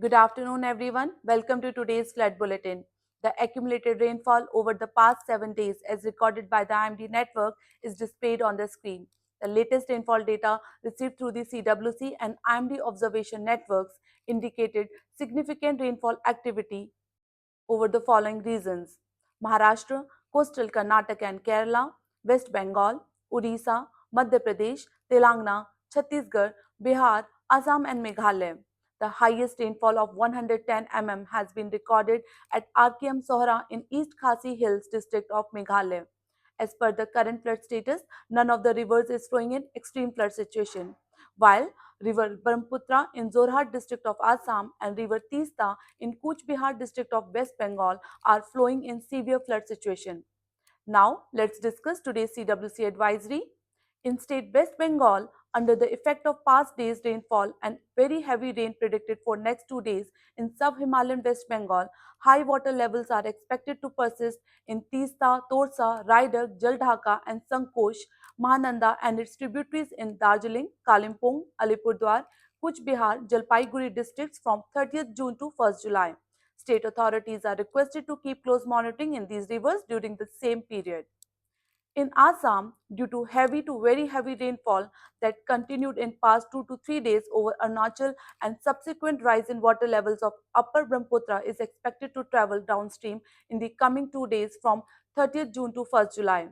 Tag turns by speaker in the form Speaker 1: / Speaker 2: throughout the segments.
Speaker 1: Good afternoon, everyone. Welcome to today's flood bulletin. The accumulated rainfall over the past 7 days, as recorded by the IMD network, is displayed on the screen. The latest rainfall data received through the CWC and IMD observation networks indicated significant rainfall activity over the following regions: Maharashtra, coastal Karnataka and Kerala, West Bengal, Odisha, Madhya Pradesh, Telangana, Chhattisgarh, Bihar, Assam, and Meghalaya. The highest rainfall of 110 mm has been recorded at Arkiam Sohra in East Khasi Hills district of Meghalaya. As per the current flood status, none of the rivers is flowing in extreme flood situation, while River Brahmaputra in Jorhat district of Assam and River Teesta in Kuch Bihar district of West Bengal are flowing in severe flood situation. Now, let's discuss today's CWC advisory. In state West Bengal, under the effect of past days' rainfall and very heavy rain predicted for next 2 days in sub-Himalayan West Bengal, high water levels are expected to persist in Teesta, Torsa, Raidak, Jaldhaka and Sankosh, Mahananda and its tributaries in Darjeeling, Kalimpong, Alipurduar, Kuch Bihar, Jalpaiguri districts from 30th June to 1st July. State authorities are requested to keep close monitoring in these rivers during the same period. In Assam, due to heavy to very heavy rainfall that continued in past 2 to 3 days over Arunachal and subsequent rise in water levels of Upper Brahmaputra is expected to travel downstream in the coming 2 days from 30th June to 1st July.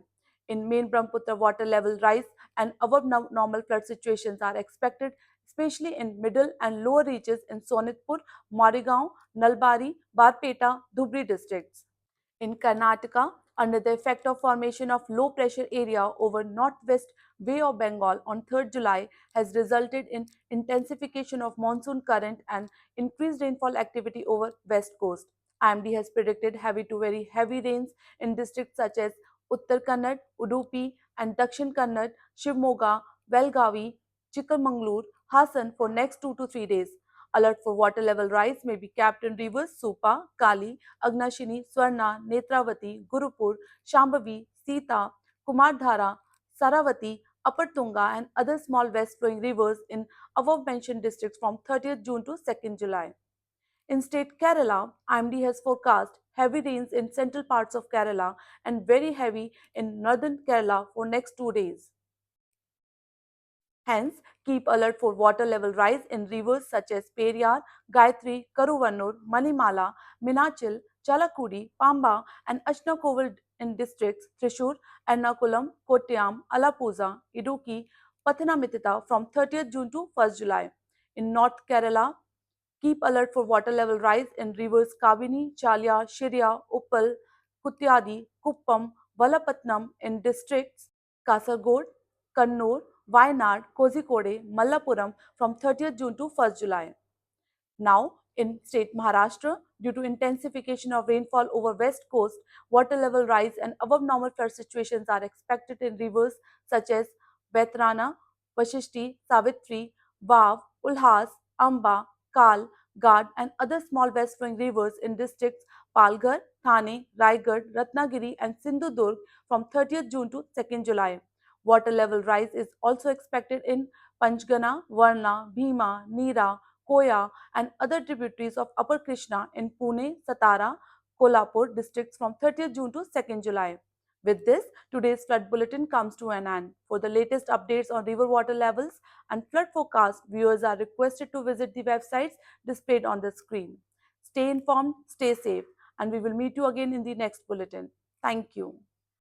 Speaker 1: In main Brahmaputra, water level rise and above normal flood situations are expected, especially in middle and lower reaches in Sonitpur, Marigaon, Nalbari, Barpeta, Dhubri districts. In Karnataka, under the effect of formation of low pressure area over northwest Bay of Bengal on 3rd July has resulted in intensification of monsoon current and increased rainfall activity over west coast. IMD has predicted heavy to very heavy rains in districts such as Uttar Kannad, Udupi and Dakshin Kannad, Shivmoga, Belgavi, Chikmagalur, Hassan for next 2 to 3 days. Alert for water level rise may be kept in rivers Supa, Kali, Agnashini, Swarna, Netravati, Gurupur, Shambhavi, Sita, Kumardhara, Saravati, Upper Tunga and other small west flowing rivers in above mentioned districts from 30th June to 2nd July. In state Kerala, IMD has forecast heavy rains in central parts of Kerala and very heavy in northern Kerala for next 2 days. Hence, keep alert for water level rise in rivers such as Periyar, Gayatri, Karuvannur, Manimala, Minachil, Chalakudi, Pamba, and Ashnakoval in districts Thrissur, Ernakulam, Kottayam, Alappuzha, Idukki, Pathanamthitta from 30th June to 1st July. In North Kerala, keep alert for water level rise in rivers Kabini, Chalya, Shirya, Uppal, Kutyadi, Kuppam, Valapatnam in districts Kasargod, Kannur, Wayanad, Kozhikode, Malappuram from 30th June to 1st July. Now, in state Maharashtra, due to intensification of rainfall over west coast, water level rise and above normal flood situations are expected in rivers such as Vetrana, Vashishti, Savitri, Vav, Ulhas, Amba, Kal, Gad and other small west flowing rivers in districts Palghar, Thane, Raigad, Ratnagiri and Sindhudurg from 30th June to 2nd July. Water level rise is also expected in Panchgana, Varna, Bhima, Neera, Koya and other tributaries of Upper Krishna in Pune, Satara, Kolhapur districts from 30th June to 2nd July. With this, today's flood bulletin comes to an end. For the latest updates on river water levels and flood forecast, viewers are requested to visit the websites displayed on the screen. Stay informed, stay safe, and we will meet you again in the next bulletin. Thank you.